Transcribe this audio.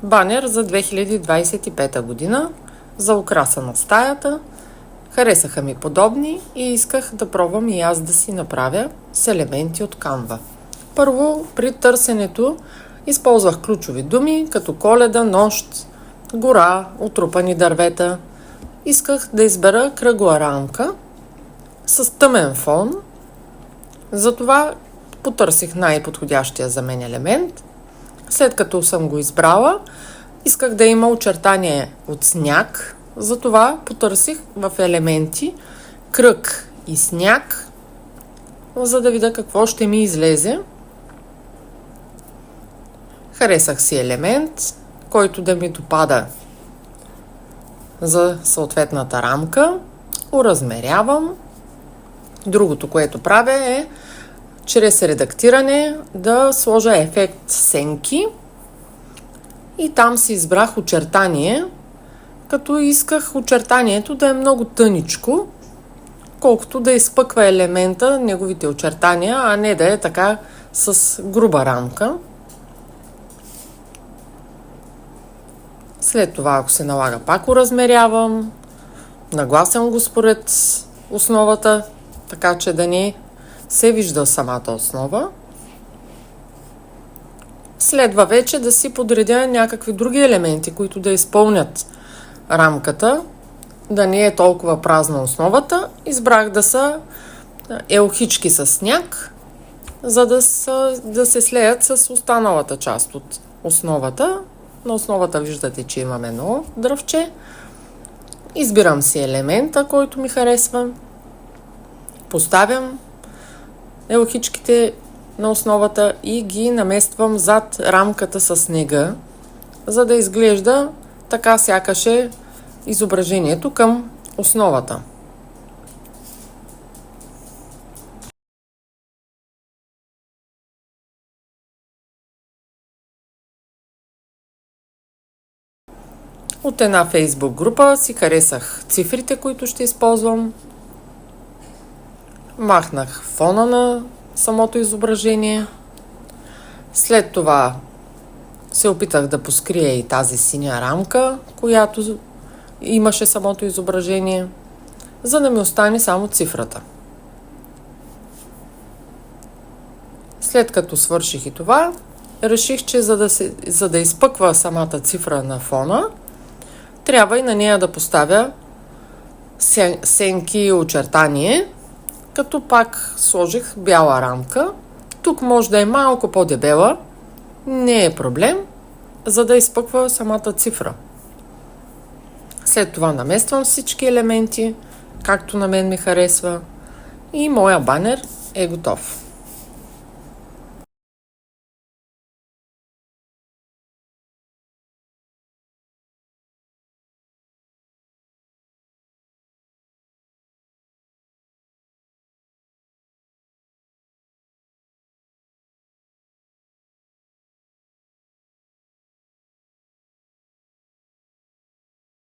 банер за 2025 година за украса на стаята. Харесаха ми подобни и исках да пробвам и аз да си направя с елементи от Canva. Първо, при търсенето използвах ключови думи като Коледа, нощ, гора, отрупани дървета. Исках да избера кръгла рамка с тъмен фон. Затова потърсих най-подходящия за мен елемент. След като съм го избрала, исках да има очертание от сняг. Затова потърсих в елементи кръг и сняг, за да видя какво ще ми излезе. Харесах си елемент, който да ми допада за съответната рамка. Уразмерявам. Другото, което правя е чрез редактиране да сложа ефект сенки и там си избрах очертание, като исках очертанието да е много тъничко, колкото да изпъква елемента, неговите очертания, а не да е така с груба рамка. След това, ако се налага, пак уразмерявам, нагласям го според основата, така че да не се вижда самата основа. Следва вече да си подредя някакви други елементи, които да изпълнят рамката, да не е толкова празна основата. Избрах да са елхички с сняг, за да се слеят с останалата част от основата. На основата виждате, че имаме едно дръвче. Избирам си елемента, който ми харесва. Поставям елхичките на основата и ги намествам зад рамката с снега, за да изглежда така сякаш е изображението към основата. От една Facebook група си харесах цифрите, които ще използвам. Махнах фона на самото изображение. След това се опитах да поскрия и тази синя рамка, която имаше самото изображение, за да ми остане само цифрата. След като свърших и това, реших, че за да изпъква самата цифра на фона, трябва и на нея да поставя сенки и очертание, като пак сложих бяла рамка. Тук може да е малко по-дебела, не е проблем, за да изпъква самата цифра. След това намествам всички елементи, както на мен ми харесва, и моя банер е готов.